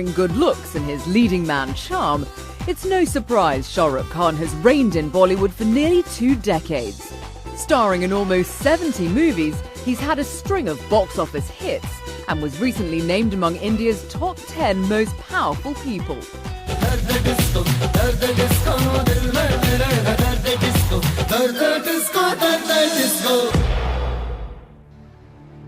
staggering good looks and his leading man charm, it's no surprise Shah Rukh Khan has reigned in Bollywood for nearly 2 decades. Starring in almost 70 movies, he's had a string of box office hits and was recently named among India's top 10 most powerful people.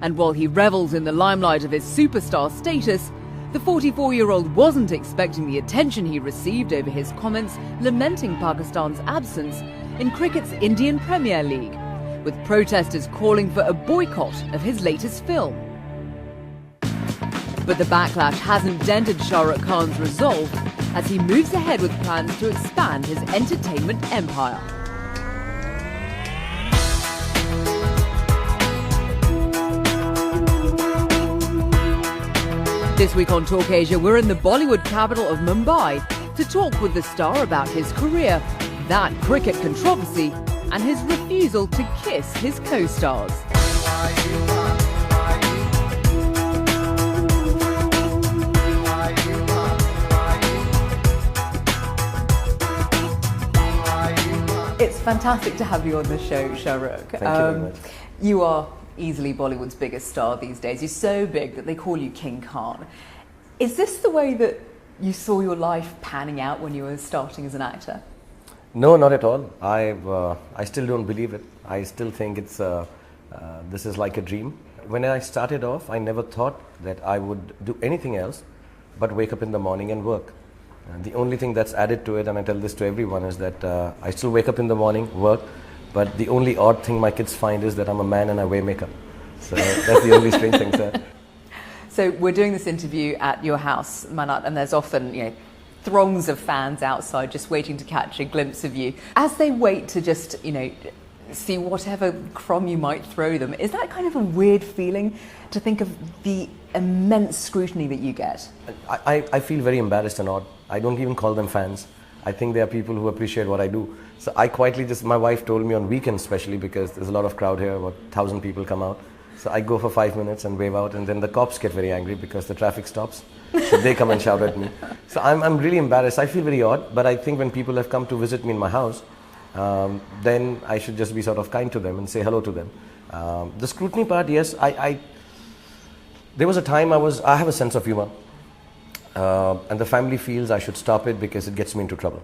And while he revels in the limelight of his superstar status, the 44-year-old wasn't expecting the attention he received over his comments lamenting Pakistan's absence in cricket's Indian Premier League, with protesters calling for a boycott of his latest film. But the backlash hasn't dented Shah Rukh Khan's resolve as he moves ahead with plans to expand his entertainment empire. This week on Talk Asia, we're in the Bollywood capital of Mumbai to talk with the star about his career, that cricket controversy, and his refusal to kiss his co-stars. It's fantastic to have you on the show, Shah Rukh. Thank you very much. You are easily Bollywood's biggest star these days. You're so big that they call you King Khan. Is this the way that you saw your life panning out when you were starting as an actor? No, not at all. I still don't believe it. I still think it's this is like a dream. When I started off, I never thought that I would do anything else but wake up in the morning and work. The only thing that's added to it, and I tell this to everyone, is that I still wake up in the morning, work, but the only odd thing my kids find is that I'm a man and I wear makeup. So that's the only strange thing, sir. So we're doing this interview at your house, Manat, and there's often, throngs of fans outside just waiting to catch a glimpse of you. As they wait to just, see whatever crumb you might throw them, is that kind of a weird feeling to think of the immense scrutiny that you get? I feel very embarrassed and odd. I don't even call them fans. I think they are people who appreciate what I do. So I quietly my wife told me on weekends especially, because there's a lot of crowd here, about 1,000 people come out. So I go for 5 minutes and wave out, and then the cops get very angry because the traffic stops. So they come and shout at me. So I'm really embarrassed. I feel very odd, but I think when people have come to visit me in my house, then I should just be sort of kind to them and say hello to them. The scrutiny part, yes, there was a time I have a sense of humor. And the family feels I should stop it because it gets me into trouble.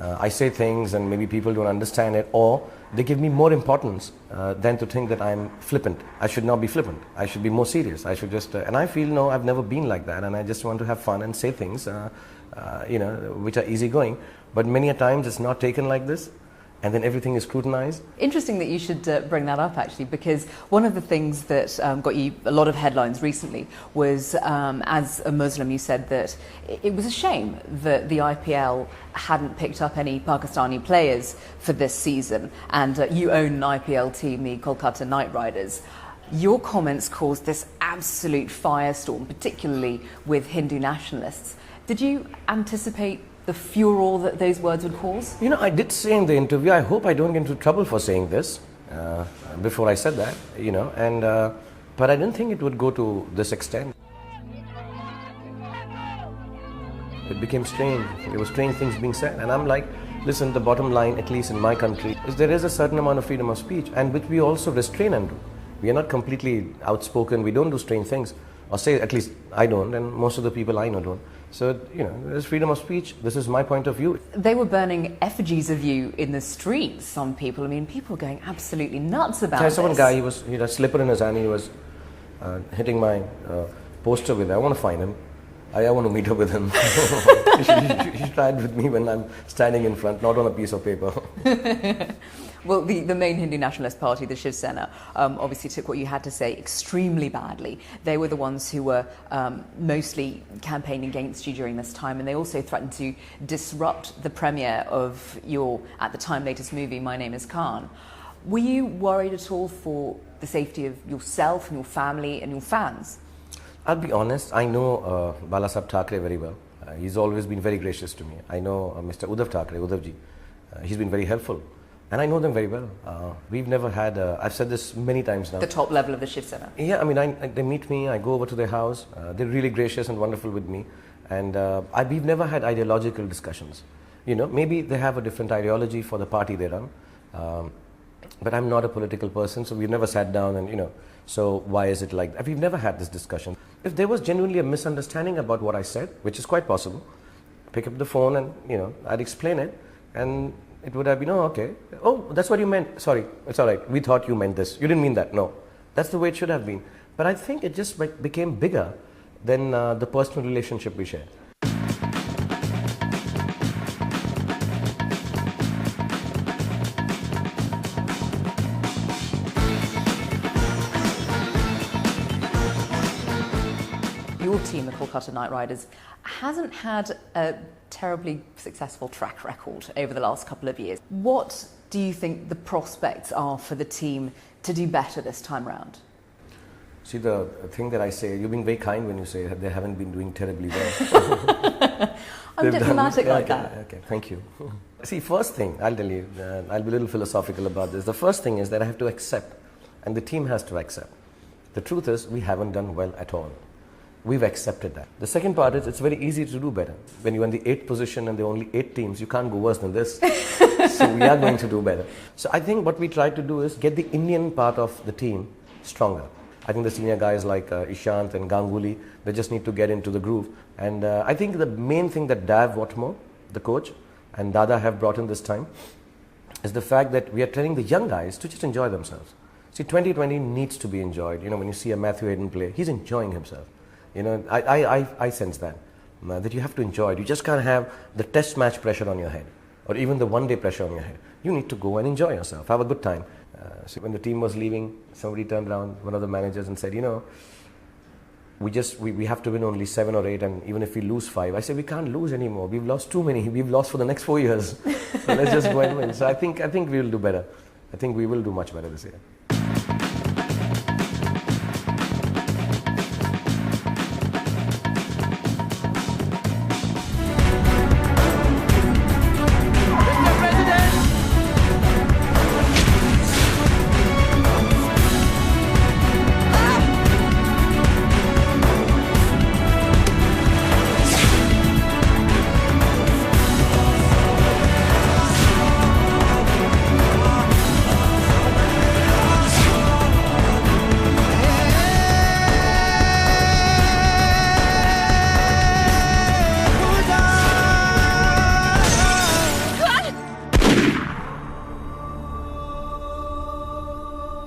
I say things and maybe people don't understand it, or they give me more importance than to think that I'm flippant. I should not be flippant. I should be more serious. I should just, and I feel, no, I've never been like that, and I just want to have fun and say things, which are easygoing. But many a times it's not taken like this, and then everything is scrutinized. Interesting that you should bring that up, actually, because one of the things that got you a lot of headlines recently was, as a Muslim, you said that it was a shame that the IPL hadn't picked up any Pakistani players for this season, and you own an IPL team, the Kolkata Knight Riders. Your comments caused this absolute firestorm, particularly with Hindu nationalists. Did you anticipate the furor that those words would cause? I did say in the interview, I hope I don't get into trouble for saying this before I said that, but I didn't think it would go to this extent. It became strange. There were strange things being said, and I'm like, listen, the bottom line, at least in my country, is there is a certain amount of freedom of speech, and which we also restrain and do. We are not completely outspoken, we don't do strange things, or say, at least I don't, and most of the people I know don't. So, there's freedom of speech. This is my point of view. They were burning effigies of you in the streets, some people. I mean, people were going absolutely nuts about this. I saw one guy, he had a slipper in his hand, he was hitting my poster with it. I want to find him. I want to meet up with him. He should try it with me when I'm standing in front, not on a piece of paper. Well, the main Hindu nationalist party, the Shiv Sena, obviously took what you had to say extremely badly. They were the ones who were mostly campaigning against you during this time, and they also threatened to disrupt the premiere of your, at the time, latest movie, My Name is Khan. Were you worried at all for the safety of yourself and your family and your fans? I'll be honest, I know Balasaheb Thackeray very well. He's always been very gracious to me. I know Mr. Uddhav Thackeray, Uddhavji. He's been very helpful. And I know them very well. We've never had, I've said this many times now. The top level of the Shiv Sena? Yeah, I mean, they meet me, I go over to their house. They're really gracious and wonderful with me. And we've never had ideological discussions. You know, maybe they have a different ideology for the party they run. But I'm not a political person, so we've never sat down and, you know, so why is it like that? We've never had this discussion. If there was genuinely a misunderstanding about what I said, which is quite possible, pick up the phone and, you know, I'd explain it, and it would have been, oh, okay. Oh, that's what you meant. Sorry, it's all right. We thought you meant this. You didn't mean that. No. That's the way it should have been. But I think it just became bigger than the personal relationship we shared. Your team, the Kolkata Knight Riders, hasn't had a terribly successful track record over the last couple of years. What do you think the prospects are for the team to do better this time round? See, the thing that I say, you're being very kind when you say that they haven't been doing terribly well. I'm diplomatic like that. Okay, thank you. See, first thing, I'll tell you, I'll be a little philosophical about this. The first thing is that I have to accept, and the team has to accept. The truth is, we haven't done well at all. We've accepted that. The second part is, it's very easy to do better. When you're in the 8th position and there are only 8 teams, you can't go worse than this. So we are going to do better. So I think what we try to do is get the Indian part of the team stronger. I think the senior guys like Ishant and Ganguly, they just need to get into the groove. And I think the main thing that Dav Watmore, the coach, and Dada have brought in this time is the fact that we are telling the young guys to just enjoy themselves. See, 2020 needs to be enjoyed. You know, when you see a Matthew Hayden play, he's enjoying himself. You know, I sense that you have to enjoy it. You just can't have the test match pressure on your head or even the one-day pressure on your head. You need to go and enjoy yourself, have a good time. So when the team was leaving, somebody turned around, one of the managers, and said, you know, we have to win only 7 or 8, and even if we lose 5, I said, we can't lose anymore. We've lost too many. We've lost for the next 4 years. So let's just go and win. So I think we will do better. I think we will do much better this year.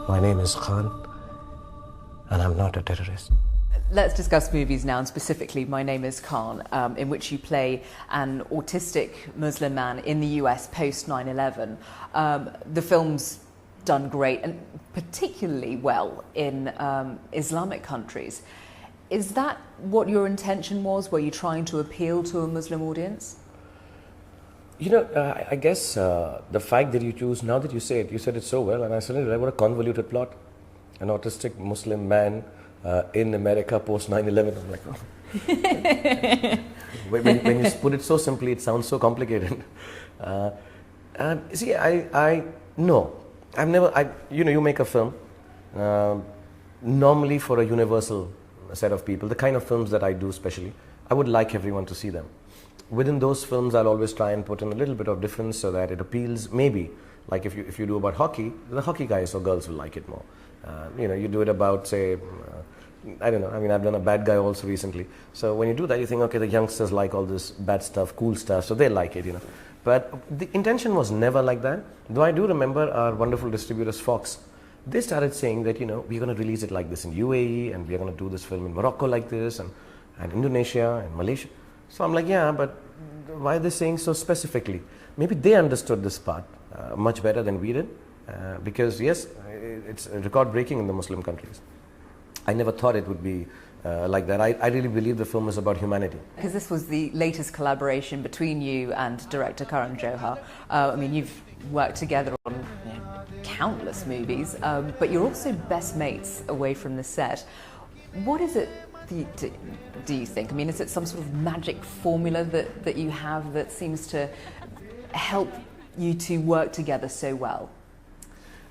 My name is Khan, and I'm not a terrorist. Let's discuss movies now, and specifically My Name is Khan, in which you play an autistic Muslim man in the US post 9/11. The film's done great, and particularly well in Islamic countries. Is that what your intention was? Were you trying to appeal to a Muslim audience? You know, I guess the fact that you choose, now that you say it, you said it so well, and I suddenly realized what a convoluted plot. An autistic Muslim man in America post 9/11. I'm like, oh. when you put it so simply, it sounds so complicated. See, no, I've never, you know, you make a film normally for a universal set of people, the kind of films that I do especially, I would like everyone to see them. Within those films, I'll always try and put in a little bit of difference so that it appeals, maybe, like if you do about hockey, the hockey guys or girls will like it more. You know, you do it about, say, I don't know, I mean, I've done a bad guy also recently. So when you do that, you think, okay, the youngsters like all this bad stuff, cool stuff, so they like it, you know. But the intention was never like that. Though I do remember our wonderful distributors, Fox, they started saying that, you know, we're going to release it like this in UAE, and we're going to do this film in Morocco like this, and Indonesia, and Malaysia. So I'm like, yeah, but why are they saying so specifically? Maybe they understood this part much better than we did, because yes, it's record-breaking in the Muslim countries. I never thought it would be like that. I really believe the film is about humanity. Because this was the latest collaboration between you and director Karan Johar. I mean, you've worked together on countless movies, but you're also best mates away from the set. What is it do you think? I mean, is it some sort of magic formula that you have that seems to help you two work together so well?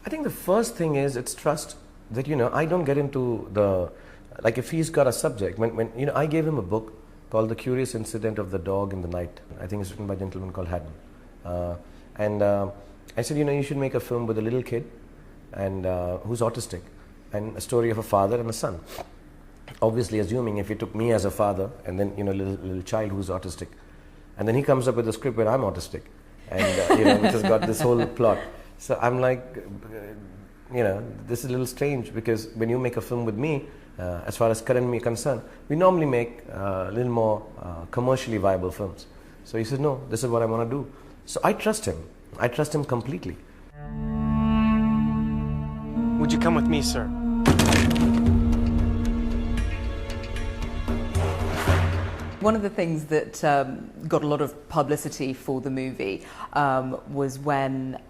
I think the first thing is it's trust. That, you know, I don't get into the, like if he's got a subject, when you know, I gave him a book called The Curious Incident of the Dog in the Night. I think it's written by a gentleman called Haddon. I said, you should make a film with a little kid and who's autistic, and a story of a father and a son. Obviously, assuming if you took me as a father and then little child who's autistic, and then he comes up with a script where I'm autistic, and which has got this whole plot. So I'm like, this is a little strange, because when you make a film with me, as far as Karan and me are concerned, we normally make a little more commercially viable films. So he says, no, this is what I want to do. So I trust him. I trust him completely. Would you come with me, sir? One of the things that got a lot of publicity for the movie was when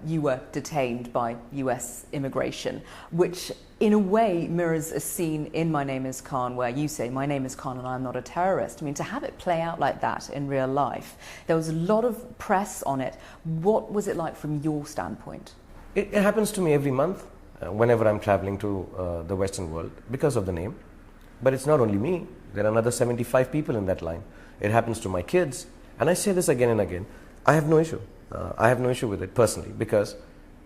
you were detained by US immigration, which in a way mirrors a scene in My Name is Khan where you say, my name is Khan and I'm not a terrorist. I mean, to have it play out like that in real life, there was a lot of press on it. What was it like from your standpoint? It happens to me every month whenever I'm traveling to the Western world because of the name. But it's not only me. There are another 75 people in that line. It happens to my kids. And I say this again and again. I have no issue. I have no issue with it personally, because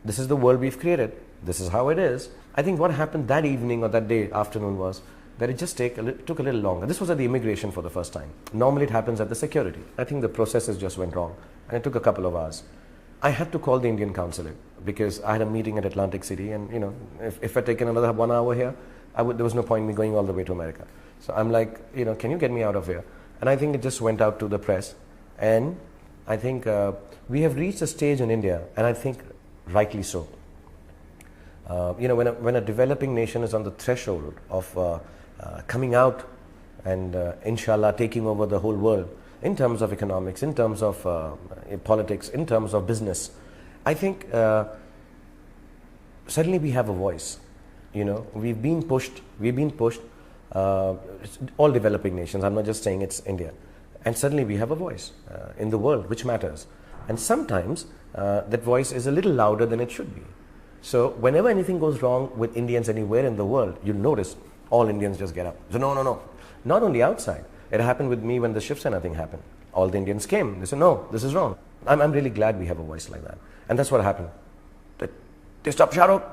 this is the world we've created. This is how it is. I think what happened that evening or that day, afternoon, was that it just took a little longer. This was at the immigration for the first time. Normally it happens at the security. I think the processes just went wrong. And it took a couple of hours. I had to call the Indian consulate because I had a meeting at Atlantic City. And, if I'd taken another 1 hour here, there was no point in me going all the way to America. So I'm like, can you get me out of here? And I think it just went out to the press. And I think we have reached a stage in India, and I think rightly so. When a developing nation is on the threshold of coming out and inshallah taking over the whole world in terms of economics, in terms of politics, in terms of business, I think suddenly we have a voice. We've been pushed. It's all developing nations. I'm not just saying it's India. And suddenly we have a voice in the world, which matters. And sometimes that voice is a little louder than it should be. So whenever anything goes wrong with Indians anywhere in the world, you'll notice all Indians just get up. So no. Not only outside. It happened with me when the Shiv Sena thing happened. All the Indians came. They said, no, this is wrong. I'm really glad we have a voice like that. And that's what happened. They stopped Shah Rukh.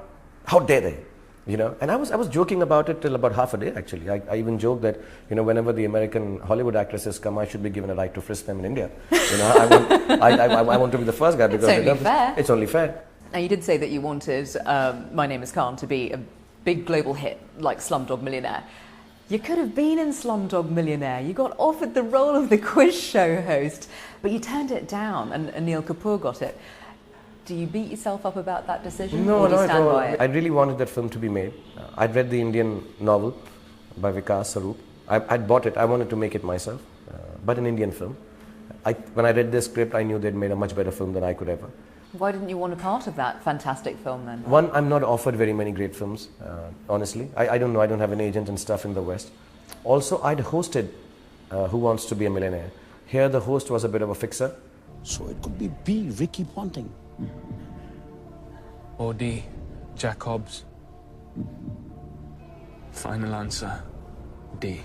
How dare they? And I was joking about it till about half a day, actually. I even joked that, whenever the American Hollywood actresses come, I should be given a right to frisk them in India. I want to be the first guy, because it's only fair. It's only fair. Now, you did say that you wanted My Name is Khan to be a big global hit like Slumdog Millionaire. You could have been in Slumdog Millionaire. You got offered the role of the quiz show host, but you turned it down, and Anil Kapoor got it. Do you beat yourself up about that decision? No, or do you not stand at all. by it? I really wanted that film to be made. I'd read the Indian novel by Vikas Saroop. I'd bought it. I wanted to make it myself, but an Indian film. When I read the script, I knew they'd made a much better film than I could ever. Why didn't you want a part of that fantastic film then? One, I'm not offered very many great films, honestly. I don't know. I don't have an agent and stuff in the West. Also, I'd hosted Who Wants to Be a Millionaire. Here, the host was a bit of a fixer. So it could be B, Ricky Ponting. Or D, Jack Hobbs. Final answer, D.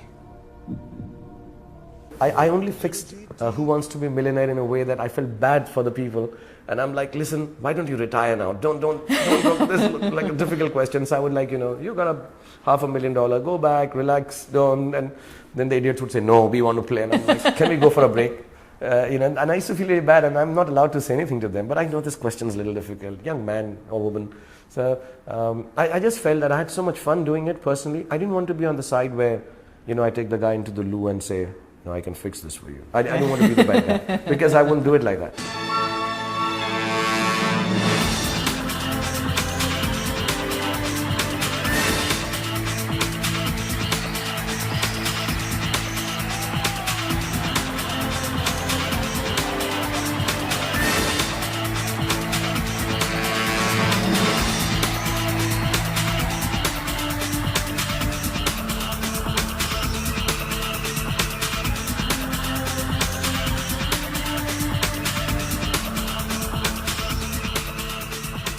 I only fixed Who Wants to Be a Millionaire in a way that I felt bad for the people. And I'm like, listen, why don't you retire now? Don't this is like a difficult question. So I would like, you got a $500,000, go back, relax, don't. And then the idiots would say, no, we want to play. And I'm like, can we go for a break? And I used to feel really bad, and I'm not allowed to say anything to them. But I know this question is a little difficult, young man or woman. So I just felt that I had so much fun doing it personally. I didn't want to be on the side where, I take the guy into the loo and say, no, I can fix this for you. I don't want to be the bad guy, because I wouldn't do it like that.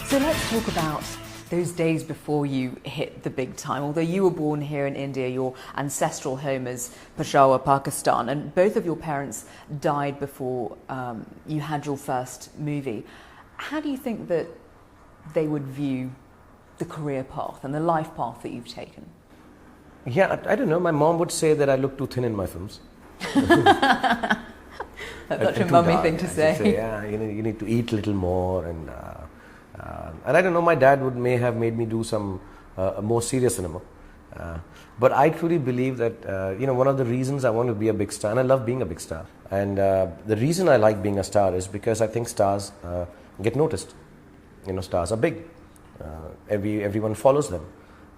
So let's talk about those days before you hit the big time. Although you were born here in India, your ancestral home is Peshawar, Pakistan, and both of your parents died before you had your first movie. How do you think that they would view the career path and the life path that you've taken? Yeah, I don't know. My mom would say that I look too thin in my films. That's such a mummy thing to say. Yeah, you need to eat a little more, and I don't know. My dad may have made me do some more serious cinema, but I truly believe that one of the reasons I want to be a big star, and I love being a big star, and the reason I like being a star is because I think stars get noticed. Stars are big. Everyone follows them,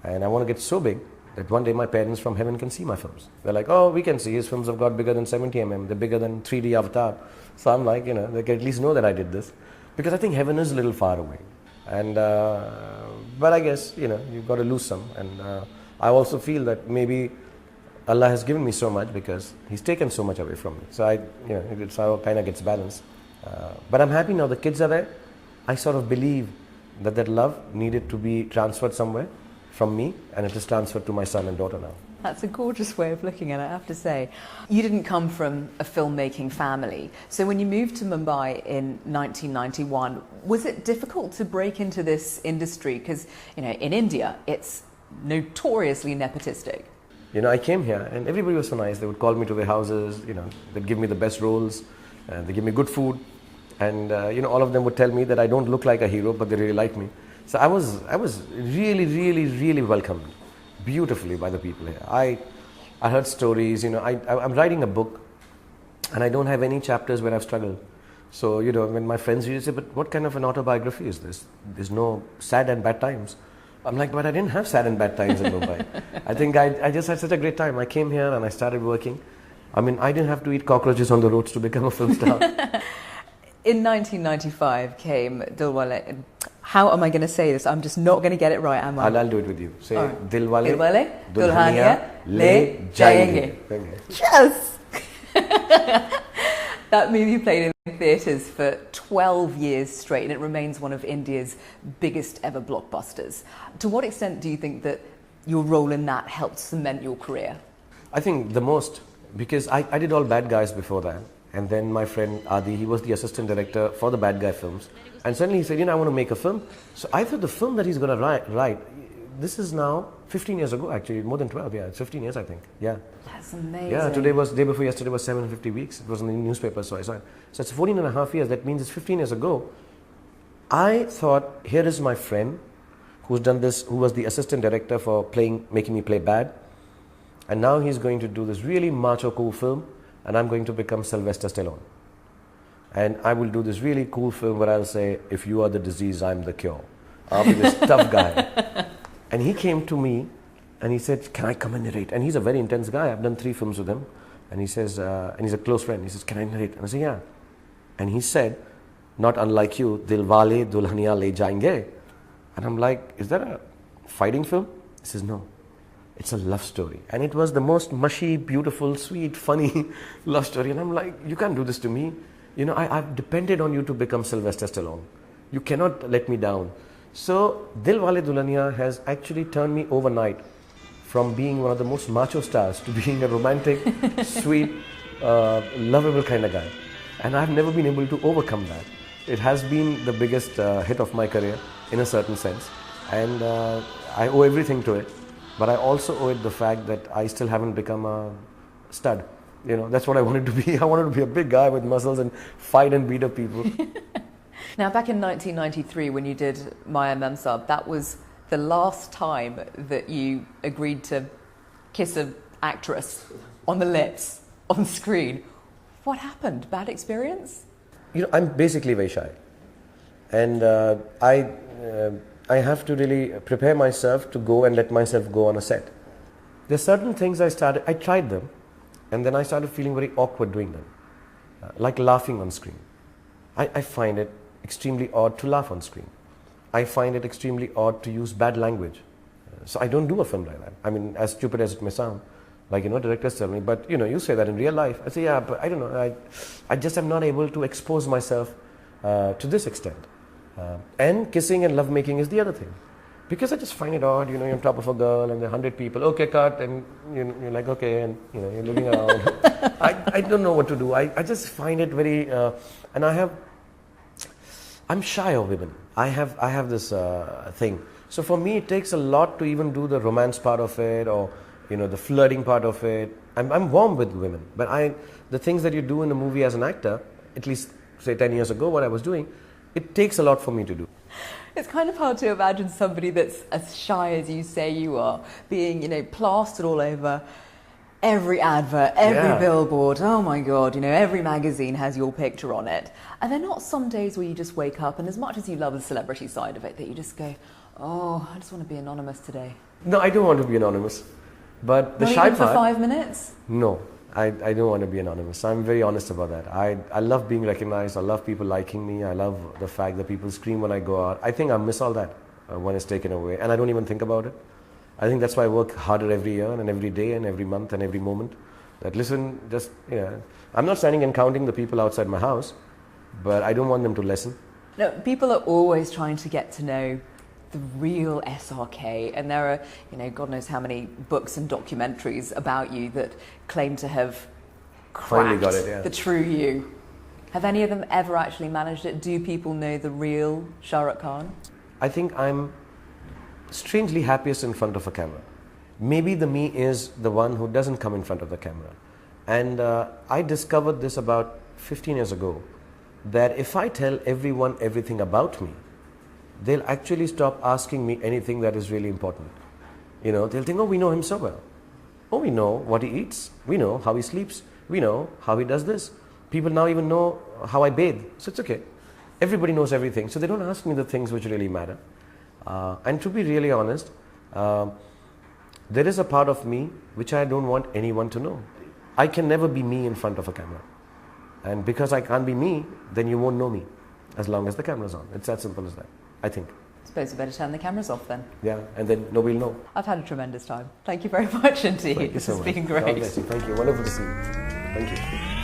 and I want to get so big that one day my parents from heaven can see my films. They're like, oh, we can see his films have got bigger than 70 they're bigger than 3D Avatar. So I'm like, they can at least know that I did this, because I think heaven is a little far away. And but I guess you've got to lose some, and I also feel that maybe Allah has given me so much because He's taken so much away from me. So it's how it kind of gets balanced. But I'm happy now. The kids are there. I sort of believe that love needed to be transferred somewhere from me, and it is transferred to my son and daughter now. That's a gorgeous way of looking at it, I have to say. You didn't come from a filmmaking family, so when you moved to Mumbai in 1991, was it difficult to break into this industry? Because in India, it's notoriously nepotistic. I came here and everybody was so nice. They would call me to their houses, they'd give me the best roles, they give me good food, and all of them would tell me that I don't look like a hero, but they really like me. So I was really, really, really welcomed beautifully by the people here. I heard stories. I'm writing a book, and I don't have any chapters where I've struggled. So when my friends used to say, "But what kind of an autobiography is this? There's no sad and bad times." I'm like, "But I didn't have sad and bad times in Mumbai. I think I just had such a great time. I came here and I started working. I didn't have to eat cockroaches on the roads to become a film star." In 1995 came Dilwale. How am I going to say this? I'm just not going to get it right, am I? I'll do it with you. Say, right. Dilwale, Dulhania Le Jayenge. Yes! That movie played in theatres for 12 years straight, and it remains one of India's biggest ever blockbusters. To what extent do you think that your role in that helped cement your career? I think the most, because I did all bad guys before that. And then my friend Adi, he was the assistant director for the bad guy films. And suddenly he said, I want to make a film. So I thought the film that he's going to write, this is now 15 years ago, actually, more than 12, yeah, it's 15 years, I think, yeah. That's amazing. Yeah, day before yesterday was 750 weeks. It was in the newspaper, so I saw it. So it's 14 and a half years, that means it's 15 years ago. I thought, here is my friend who's done this, who was the assistant director for making me play bad. And now he's going to do this really macho cool film. And I'm going to become Sylvester Stallone. And I will do this really cool film where I'll say, if you are the disease, I'm the cure. I'll be this tough guy. And he came to me and he said, can I come and narrate? And he's a very intense guy. I've done 3 films with him. And he says, and he's a close friend. He says, can I narrate? And I say, yeah. And he said, not unlike you, Dilwale Dulhania Le Jayenge. And I'm like, is that a fighting film? He says, no. It's a love story. And it was the most mushy, beautiful, sweet, funny love story. And I'm like, you can't do this to me. I've depended on you to become Sylvester Stallone. You cannot let me down. So, Dilwale Dulhania has actually turned me overnight from being one of the most macho stars to being a romantic, sweet, lovable kind of guy. And I've never been able to overcome that. It has been the biggest hit of my career in a certain sense. And I owe everything to it. But I also owe it the fact that I still haven't become a stud. That's what I wanted to be. I wanted to be a big guy with muscles and fight and beat up people. Now, back in 1993, when you did Maya Memsab, that was the last time that you agreed to kiss an actress on the lips, on screen. What happened? Bad experience? I'm basically very shy. And I have to really prepare myself to go and let myself go on a set. There's certain things I tried them, and then I started feeling very awkward doing them. Like laughing on screen. I find it extremely odd to laugh on screen. I find it extremely odd to use bad language. So I don't do a film like that. As stupid as it may sound, directors tell me, but you say that in real life. I say, yeah, but I don't know. I just am not able to expose myself to this extent. And kissing and lovemaking is the other thing. Because I just find it odd, you're on top of a girl and there are 100 people, okay, cut, and you're like, okay, and you're looking around. I don't know what to do. I just find it very, and I'm shy of women. I have this thing. So for me, it takes a lot to even do the romance part of it, or the flirting part of it. I'm warm with women, but the things that you do in a movie as an actor, at least say 10 years ago, what I was doing, it takes a lot for me to do. It's kind of hard to imagine somebody that's as shy as you say you are being, plastered all over every advert, every billboard. Oh my God, every magazine has your picture on it. And they're not some days where you just wake up and as much as you love the celebrity side of it, that you just go, oh, I just want to be anonymous today. No, I don't want to be anonymous. But the not shy even part... for 5 minutes? No, I don't want to be anonymous. I'm very honest about that. I love being recognized. I love people liking me. I love the fact that people scream when I go out. I think I miss all that when it's taken away. And I don't even think about it. I think that's why I work harder every year and every day and every month and every moment. That listen, just, I'm not standing and counting the people outside my house, but I don't want them to listen. No, people are always trying to get to know the real SRK, and there are, God knows how many books and documentaries about you that claim to have cracked the true you. Have any of them ever actually managed it? Do people know the real Shah Rukh Khan? I think I'm strangely happiest in front of a camera. Maybe the me is the one who doesn't come in front of the camera. And I discovered this about 15 years ago, that if I tell everyone everything about me, they'll actually stop asking me anything that is really important. They'll think, oh, we know him so well. Oh, we know what he eats. We know how he sleeps. We know how he does this. People now even know how I bathe. So it's okay. Everybody knows everything. So they don't ask me the things which really matter. And to be really honest, there is a part of me which I don't want anyone to know. I can never be me in front of a camera. And because I can't be me, then you won't know me as long as the camera's on. It's that simple as that, I think. I suppose you better turn the cameras off then. Yeah, and then nobody will know. I've had a tremendous time. Thank you very much indeed. Thank you so much. This has been great. God bless you. Thank you. Wonderful to see you. Thank you.